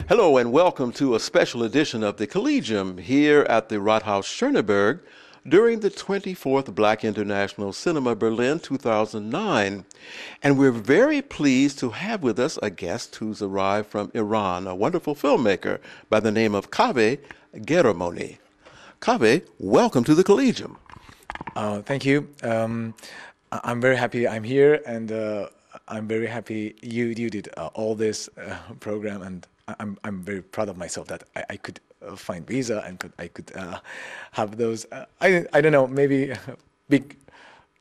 Hello and welcome to a special edition of the Collegium here at the Rathaus Schöneberg during the 24th Black International Cinema Berlin 2009. And we're very pleased to have with us a guest who's arrived from Iran, a wonderful filmmaker by the name of Kaveh Ghahremany. Kaveh, welcome to the Collegium. Thank you. I'm very happy I'm here, and I'm very happy you did all this program, and I'm very proud of myself that I could find visa and I could have those. I don't know, maybe big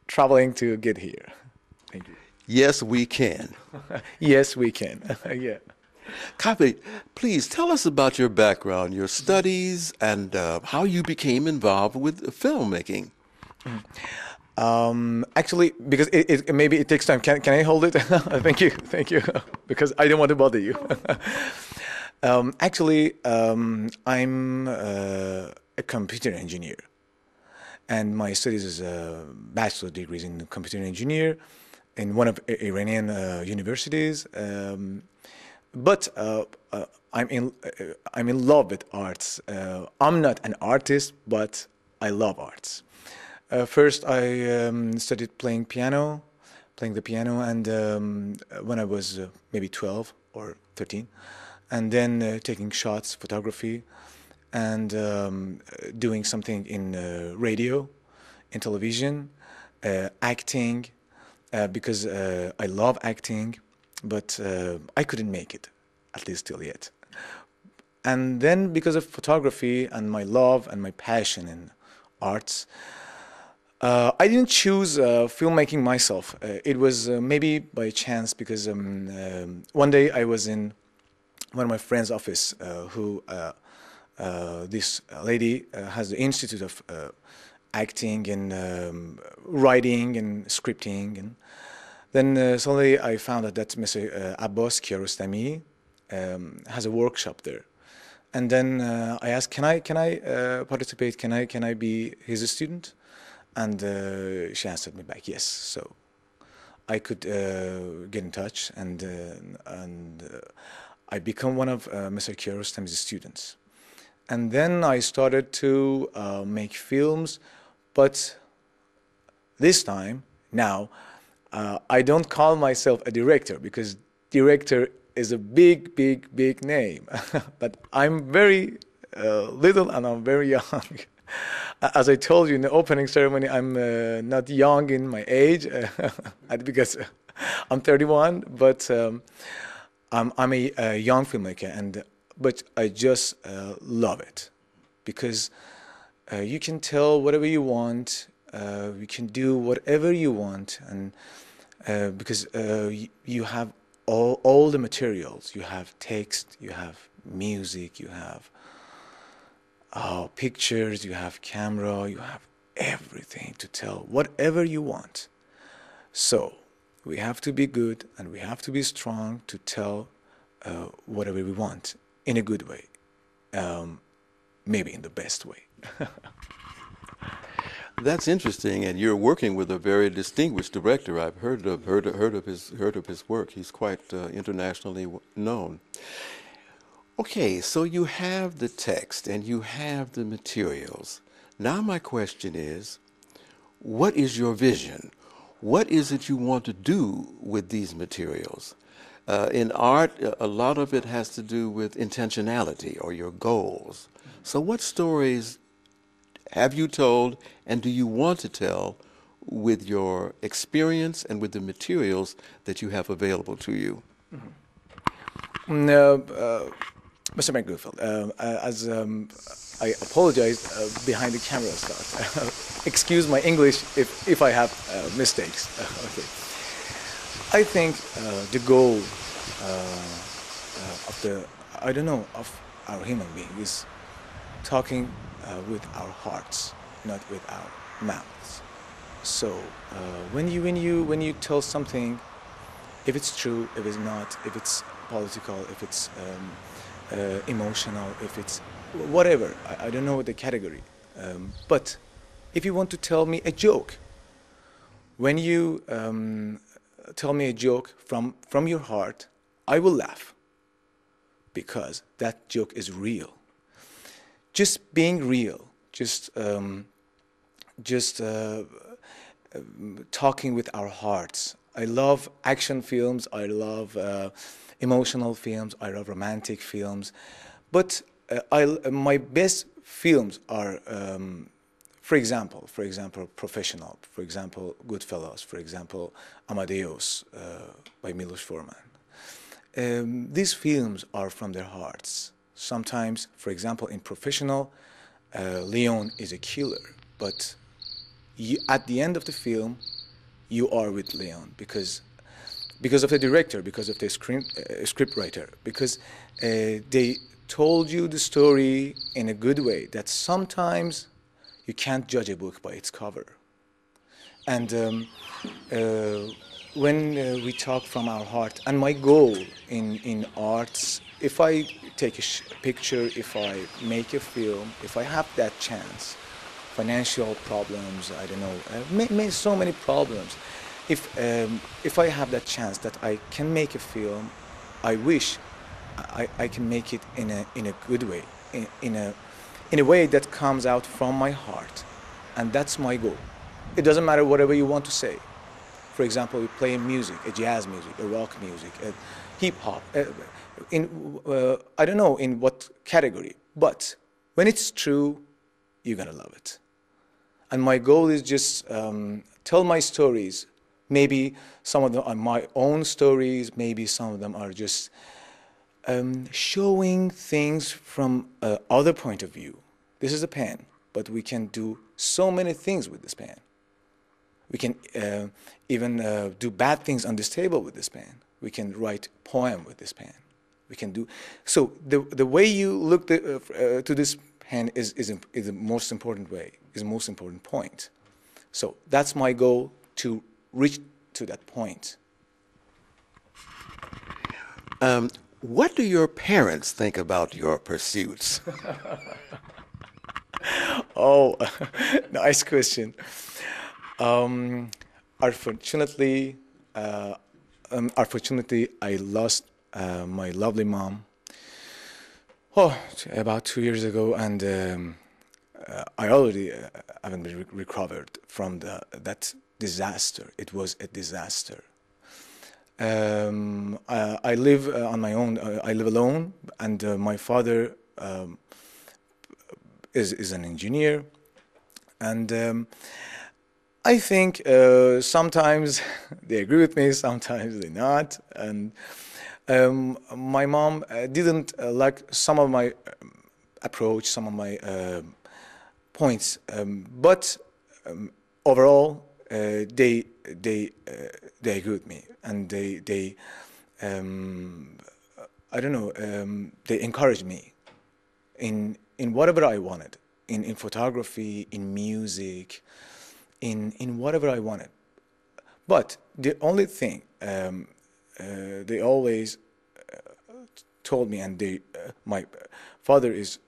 traveling to get here. Thank you. Yes, we can. Yes, we can. Yeah. Kaveh, please tell us about your background, your studies, and how you became involved with filmmaking. Actually, because maybe it takes time. Can I hold it? Thank you, because I don't want to bother you. Actually, I'm a computer engineer, and my studies is a bachelor degrees in computer engineer in one of Iranian universities. But I'm in love with arts. I'm not an artist, but I love arts. First, I started playing the piano, and when I was maybe 12 or 13, and then taking shots, photography, and doing something in radio, in television, acting, because I love acting, but I couldn't make it, at least till yet. And then because of photography and my love and my passion in arts, I didn't choose filmmaking myself. It was maybe by chance, because one day I was in one of my friend's office, this lady has the Institute of Acting and Writing and Scripting. And then suddenly I found out that Mr. Abbas Kiarostami has a workshop there. And then I asked, can I participate? Can I be his student? And she answered me back, yes. So I could get in touch, and I become one of Mr. Kiarostami's students. And then I started to make films, but this time, now, I don't call myself a director, because director is a big name. But I'm very little and I'm very young. As I told you in the opening ceremony, I'm not young in my age, because I'm 31, but I'm a young filmmaker, but I just love it, because you can tell whatever you want, you can do whatever you want, and because you have all the materials, you have text, you have music, you have pictures, you have camera, you have everything to tell whatever you want. So we have to be good and we have to be strong to tell whatever we want in a good way, maybe in the best way. That's interesting, and you're working with a very distinguished director. I've heard of his work. He's quite internationally known. Okay, so you have the text and you have the materials. Now my question is, what is your vision? What is it you want to do with these materials? In art, a lot of it has to do with intentionality or your goals. So what stories have you told and do you want to tell with your experience and with the materials that you have available to you? Mr. McGriffith, as I apologize behind the camera stuff. Excuse my English if I have mistakes. Okay. I think the goal of our human being is talking with our hearts, not with our mouths. So when you tell something, if it's true, if it's not, if it's political, if it's emotional, if it's whatever, I don't know the category, but if you want to tell me a joke, when you tell me a joke from your heart, I will laugh. because that joke is real. Just being real, just talking with our hearts. I love action films, I love emotional films, I love romantic films, but my best films are, for example, Professional, for example, Goodfellas, for example, Amadeus by Milos Forman. These films are from their hearts. Sometimes, for example, in Professional, Leon is a killer, but at the end of the film, you are with Leon because of the director, because of the script writer, because they told you the story in a good way that sometimes you can't judge a book by its cover. And when we talk from our heart, and my goal in arts, if I take a picture, if I make a film, if I have that chance, financial problems, I don't know, so many problems. If I have that chance that I can make a film, I wish I can make it in a good way, in a way that comes out from my heart, and that's my goal. It doesn't matter whatever you want to say. For example, we play music, a jazz music, a rock music, a hip hop, I don't know in what category, but when it's true, you're gonna love it. And my goal is just tell my stories. Maybe some of them are my own stories, maybe some of them are just showing things from other point of view. This is a pen, but we can do so many things with this pen. We can even do bad things on this table with this pen. We can write poem with this pen. We can do so. The way you look to this pen is the most important way. Is the most important point. So that's my goal, to reach to that point. What do your parents think about your pursuits? Oh, nice question. Unfortunately, I lost my lovely mom about 2 years ago, and I already haven't been recovered from that disaster. It was a disaster. I live on my own. I live alone, and my father is an engineer, and I think sometimes they agree with me, sometimes they not, and my mom didn't like some of my approach, some of my points, but overall they agree with me, and they I don't know, they encourage me in whatever I wanted, in photography, in music, in whatever I wanted. But the only thing they always told me, and my father is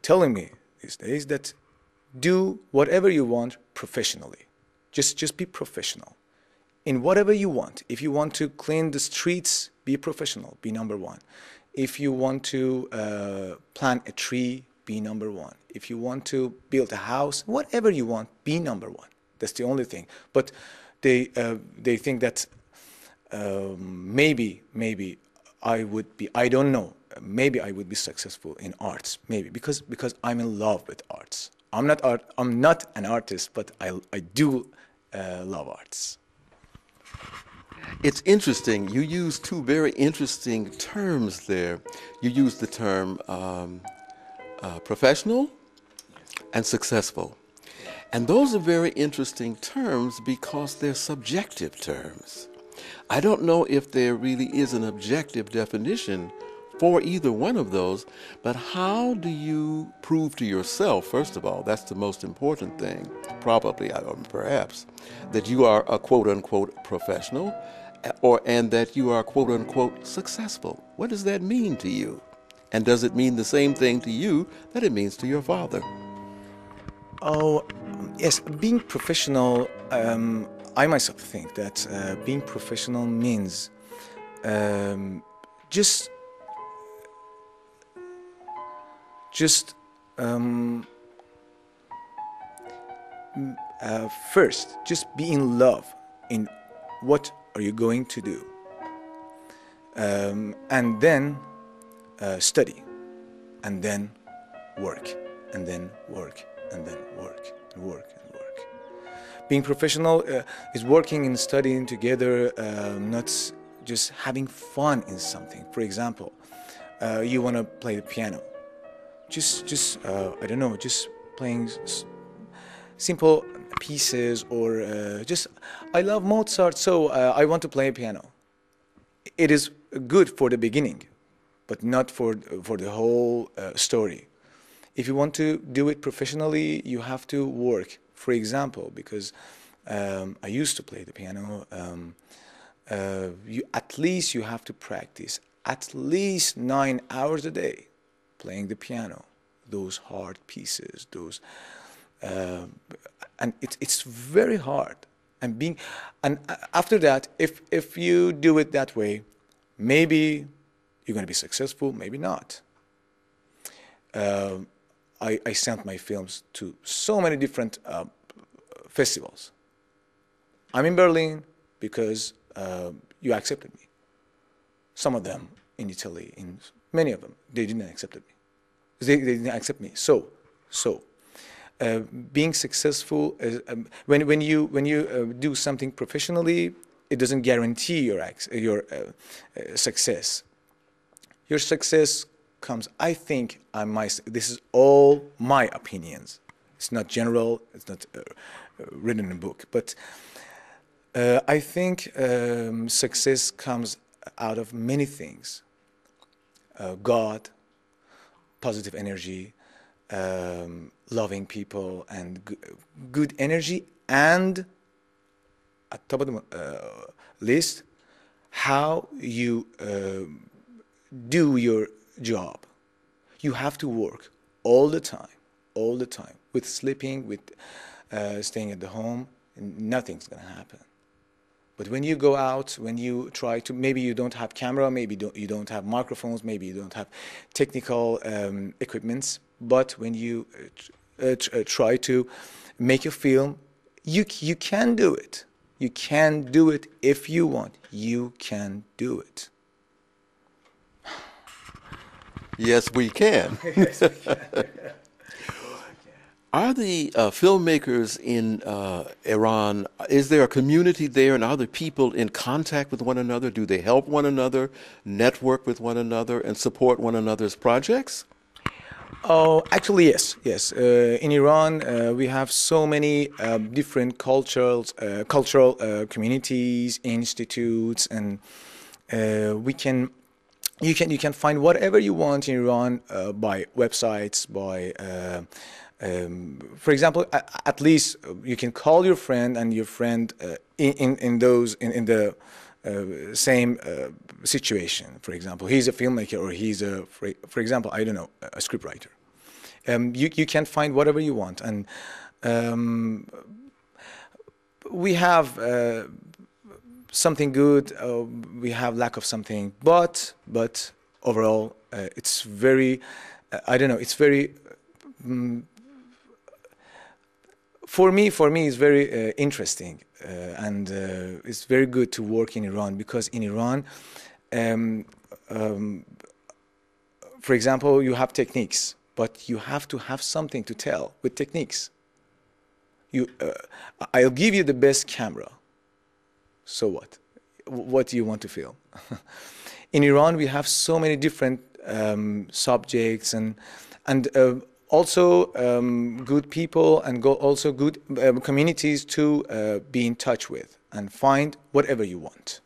telling me these days, that do whatever you want professionally. Just be professional in whatever you want. If you want to clean the streets, be professional, be number one. If you want to plant a tree, be number one. If you want to build a house, whatever you want, be number one. That's the only thing. But they think that maybe I would be, I don't know, maybe I would be successful in arts, maybe because I'm in love with arts. I'm not an artist, but I do love arts. It's interesting. You use two very interesting terms there. You use the term professional and successful. And those are very interesting terms because they're subjective terms. I don't know if there really is an objective definition for either one of those, but how do you prove to yourself, first of all, that's the most important thing, probably, or perhaps, that you are a quote-unquote professional, and that you are quote-unquote successful? What does that mean to you? And does it mean the same thing to you that it means to your father? Oh, yes, being professional, I myself think that being professional means just just first, just be in love in what are you going to do, and then study, and then work, and then work, and then work, and work, and work. Being professional is working and studying together, not just having fun in something. For example, you want to play the piano. Just I don't know, just playing simple pieces, or just, I love Mozart, so I want to play a piano. It is good for the beginning, but not for the whole story. If you want to do it professionally, you have to work. For example, because I used to play the piano, at least you have to practice at least 9 hours a day playing the piano, those hard pieces, those, and it's very hard. And after that, if you do it that way, maybe you're going to be successful, maybe not. I sent my films to so many different festivals. I'm in Berlin because you accepted me. Some of them in Italy, in many of them, they didn't accept me. They didn't accept me. So being successful, when you do something professionally, it doesn't guarantee your success. Your success comes, I think, this is all my opinions. It's not general, it's not written in a book, but I think success comes out of many things. God, positive energy, loving people, and good energy, and at top of the list, how you do your job. You have to work all the time, with sleeping, with staying at the home, and nothing's going to happen. But when you go out, when you try to, maybe you don't have camera, maybe you don't have microphones, maybe you don't have technical equipments, but when you try to make a film, you can do it. You can do it if you want. You can do it. Yes, we can. Are the filmmakers in Iran, is there a community there, and are the people in contact with one another? Do they help one another, network with one another, and support one another's projects? Oh, actually, yes. In Iran, we have so many different cultural communities, institutes, and you can find whatever you want in Iran by websites, by for example, at least you can call your friend, and your friend in the same situation. For example, he's a filmmaker, or he's for example, I don't know, a scriptwriter. You can find whatever you want, and we have something good, we have lack of something, but overall, it's very, I don't know, it's very. For me, it's very interesting, and it's very good to work in Iran, because in Iran, for example, you have techniques, but you have to have something to tell with techniques. I'll give you the best camera. So what? What do you want to film? In Iran, we have so many different subjects, and also good people, and also good communities to be in touch with, and find whatever you want.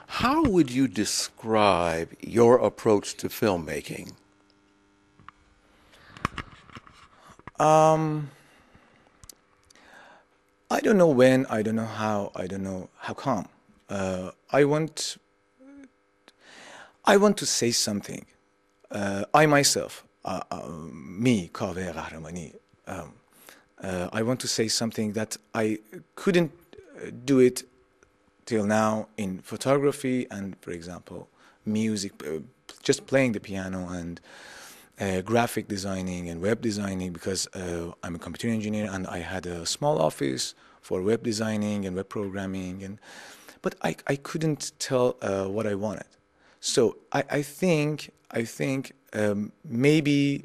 How would you describe your approach to filmmaking? I don't know when, I don't know how, I don't know how come. I want to say something. I myself, me, Kaveh Ghahremany, I want to say something that I couldn't do it till now in photography and, for example, music, just playing the piano, and graphic designing and web designing, because I'm a computer engineer and I had a small office for web designing and web programming, but I couldn't tell what I wanted. So I think maybe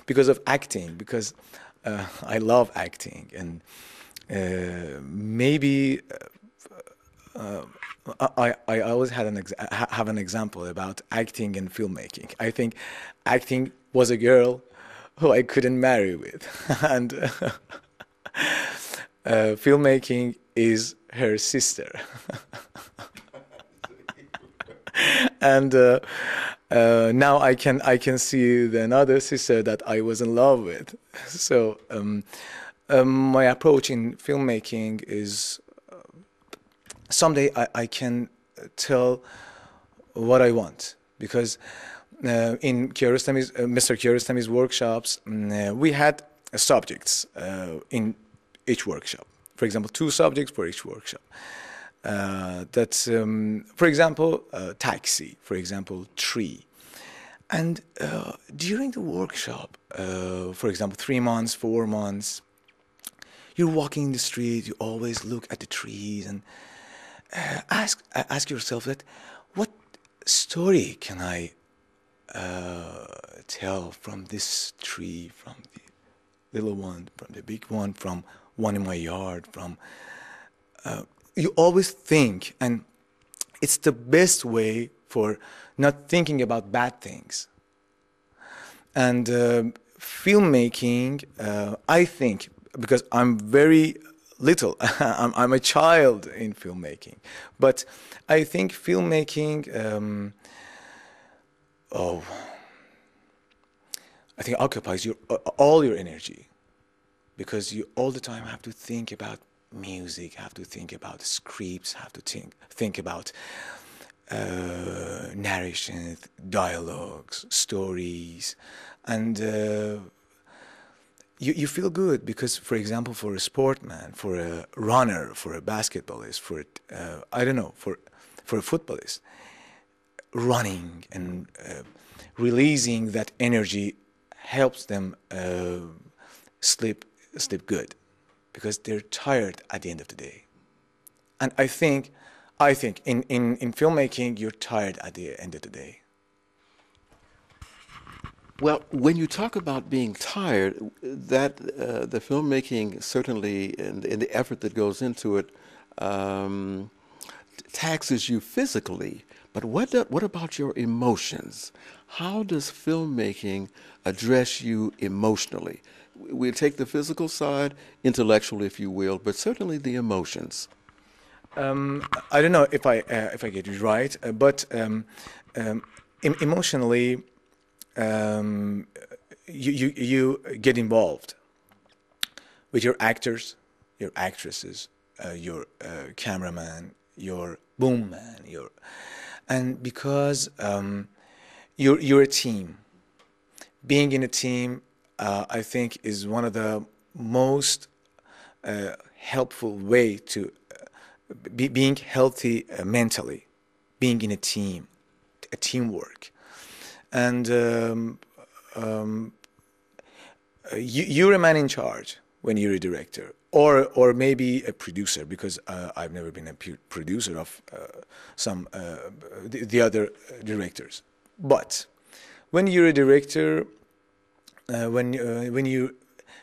because of acting, because I love acting, and maybe I always had have an example about acting and filmmaking. I think acting was a girl who I couldn't marry with, and filmmaking is her sister. And now I can see the another sister that I was in love with. So my approach in filmmaking is someday I can tell what I want, because in Mr. Kiarostami's workshops, we had subjects in each workshop. For example, 2 subjects for each workshop. That's, for example, taxi, for example, tree. And during the workshop, for example, 3 months, 4 months, you're walking in the street, you always look at the trees and ask yourself that, what story can I tell from this tree, from the little one, from the big one, from one in my yard, from... you always think, and it's the best way for not thinking about bad things. And filmmaking, I think, because I'm very little, I'm a child in filmmaking, but I think filmmaking, I think occupies all your energy, because you all the time have to think about music, have to think about scripts, have to think about narration, dialogues, stories, and you feel good because, for example, for a sportman, for a runner, for a basketballist, for I don't know, for a footballist, running and releasing that energy helps them sleep good, because they're tired at the end of the day. And I think in filmmaking, you're tired at the end of the day. Well, when you talk about being tired, that the filmmaking certainly, and the effort that goes into it, taxes you physically. But what about your emotions? How does filmmaking address you emotionally? We'll take the physical side, intellectual, if you will, but certainly the emotions. I don't know if I get it right, but emotionally, you get involved with your actors, your actresses, your cameraman, your boom man, and because you're a team. Being in a team, I think, is one of the most helpful way to being healthy mentally, being in a team, a teamwork. And you're a man in charge when you're a director, or maybe a producer, because I've never been a producer of some the other directors. But when you're a director, when you're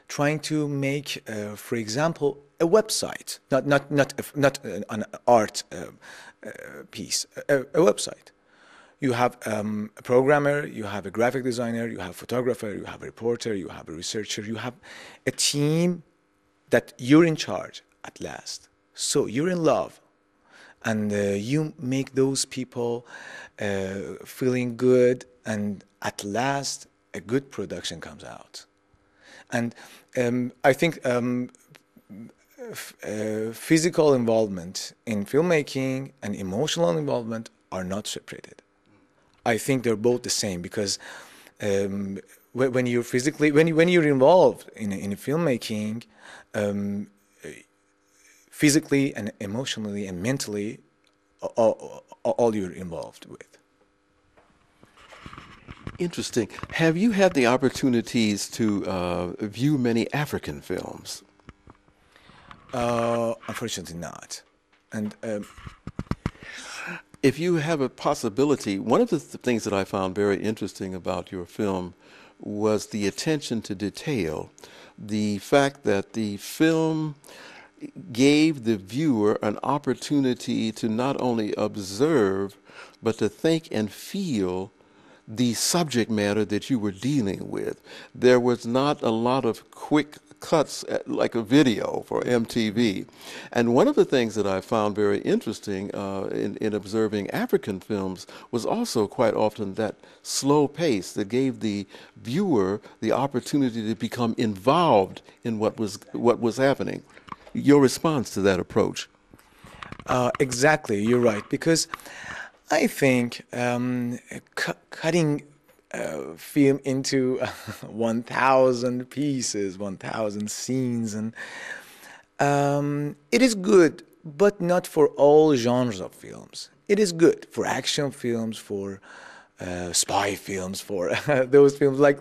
trying to make, for example, a website, not an art piece, a website. You have a programmer, you have a graphic designer, you have a photographer, you have a reporter, you have a researcher, you have a team that you're in charge at last. So you're in love, and you make those people feeling good, and at last a good production comes out. And I think physical involvement in filmmaking and emotional involvement are not separated. I think they're both the same, because when you're physically, when you're involved in filmmaking, physically and emotionally and mentally, all you're involved with. Interesting. Have you had the opportunities to view many African films? Unfortunately not. And If you have a possibility, one of the things that I found very interesting about your film was the attention to detail, the fact that the film gave the viewer an opportunity to not only observe, but to think and feel the subject matter that you were dealing with. There was not a lot of quick cuts like a video for MTV. And one of the things that I found very interesting in observing African films was also quite often that slow pace that gave the viewer the opportunity to become involved in what was happening. Your response to that approach? exactly, you're right. Because I think cutting film into 1,000 pieces, 1,000 scenes, and it is good, but not for all genres of films. It is good for action films, for spy films, for those films like,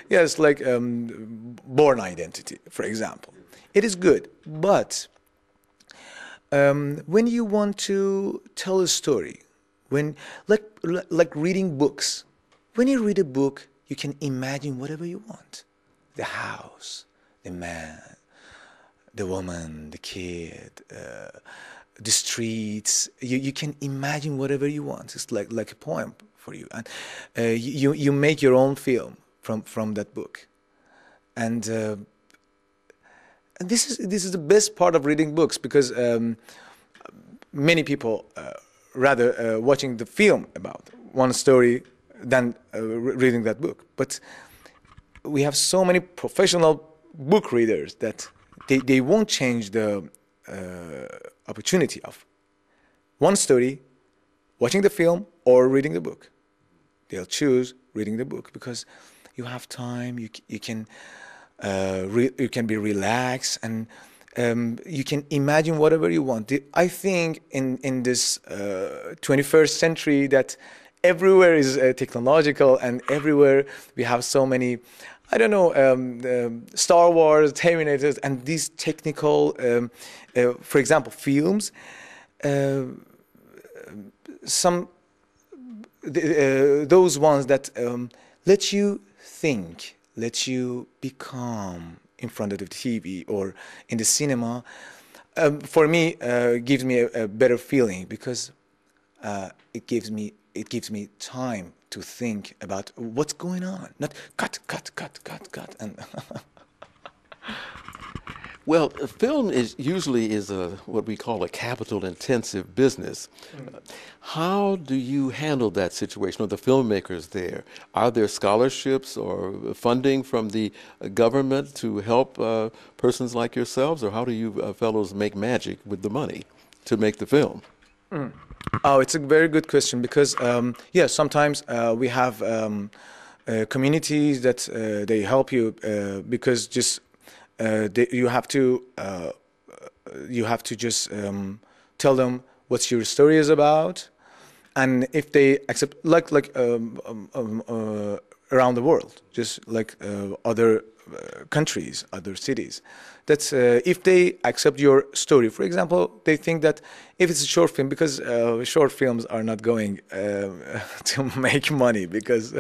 yes, like Born Identity, for example. It is good, but when you want to tell a story, when like reading books, when you read a book, you can imagine whatever you want: the house, the man, the woman, the kid, the streets. You can imagine whatever you want. It's like a poem for you, and you make your own film from that book, and this is the best part of reading books, because many people rather watching the film about one story than reading that book. But we have so many professional book readers that they won't change the opportunity of one story, watching the film, or reading the book. They'll choose reading the book because you have time. You can be relaxed, and you can imagine whatever you want. I think in this 21st century that everywhere is technological, and everywhere we have so many, I don't know, Star Wars, Terminators, and these technical, for example, films, those ones that let you think, let you be calm in front of the TV or in the cinema, for me, gives me a better feeling, because it gives me time to think about what's going on, not cut, and Well, film usually is what we call a capital-intensive business. How do you handle that situation, or the filmmakers there? Are there scholarships or funding from the government to help persons like yourselves, or how do you fellows make magic with the money to make the film? Oh, it's a very good question, because yeah, sometimes we have communities that they help you, because just you have to just tell them what your story is about, and if they accept, like around the world, just like other countries, other cities, that if they accept your story, for example, they think that if it's a short film, because short films are not going to make money, because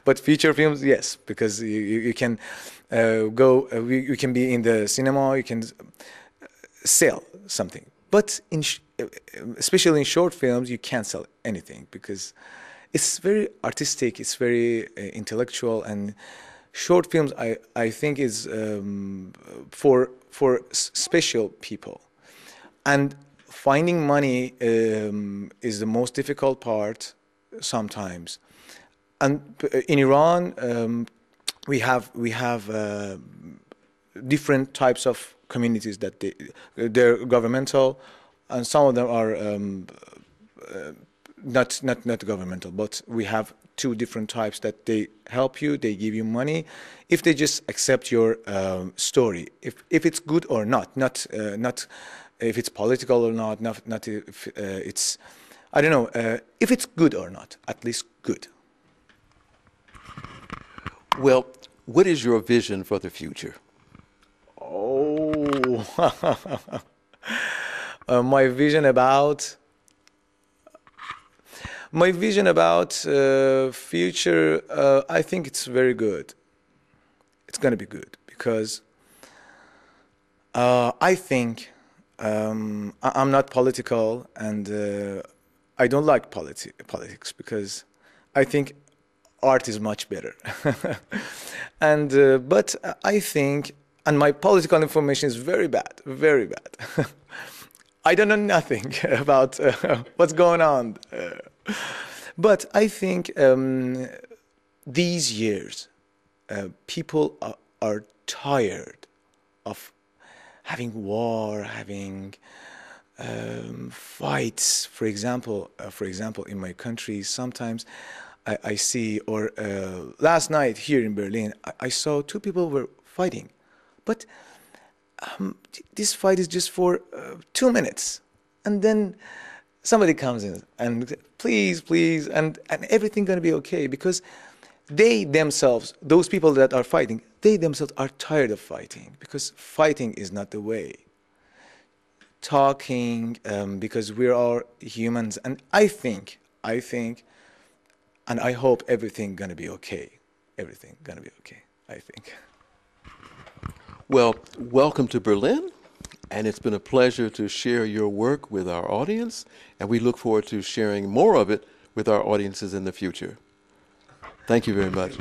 but feature films, yes, because you can go, you can be in the cinema, you can sell something, but especially in short films, you can't sell anything, because it's very artistic, it's very intellectual, and short films, I think, is for special people, and finding money is the most difficult part sometimes. And in Iran, we have different types of communities that they're governmental, and some of them are not governmental, but we have two different types that they help you, they give you money if they just accept your story, if it's good or not if it's political or not if it's, I don't know, if it's good or not, at least good. Well, what is your vision for the future? Oh, my vision about future. I think it's very good. It's going to be good because I think I'm not political, and I don't like politics because I think art is much better. And but I think, and my political information is very bad, very bad. I don't know nothing about what's going on. But I think these years, people are tired of having war, having fights. For example, in my country, sometimes I see, or last night here in Berlin, I saw two people were fighting, but this fight is just for 2 minutes, and then somebody comes in and please, please, and everything gonna be okay, because they themselves, those people that are fighting, they themselves are tired of fighting, because fighting is not the way. Talking, because we're all humans, and I think, and I hope everything gonna be okay. Everything gonna be okay, I think. Well, welcome to Berlin, and it's been a pleasure to share your work with our audience, and we look forward to sharing more of it with our audiences in the future. Thank you very much.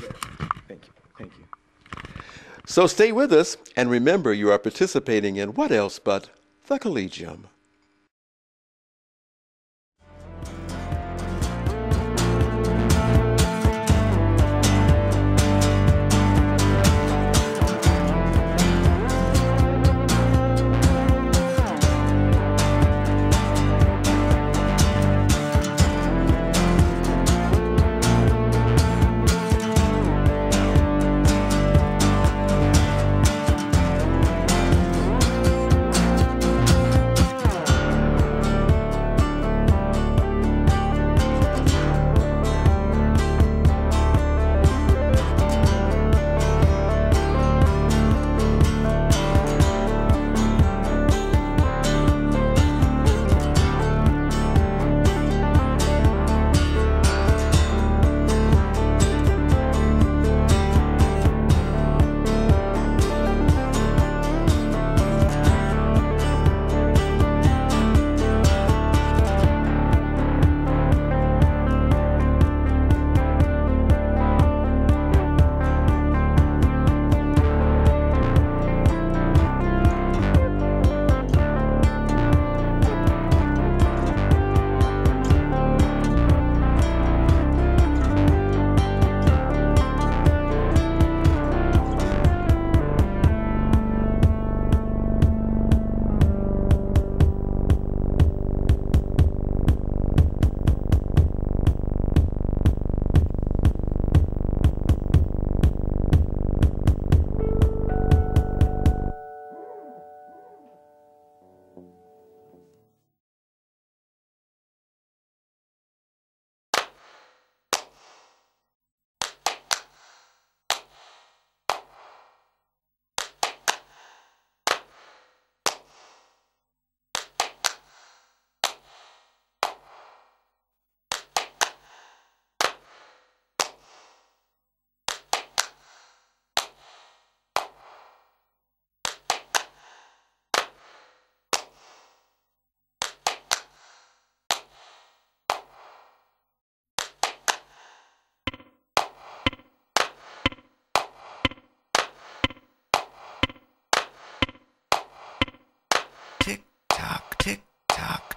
Thank you. Thank you. So stay with us, and remember, you are participating in what else but the Collegium. Tick tock, tick tock.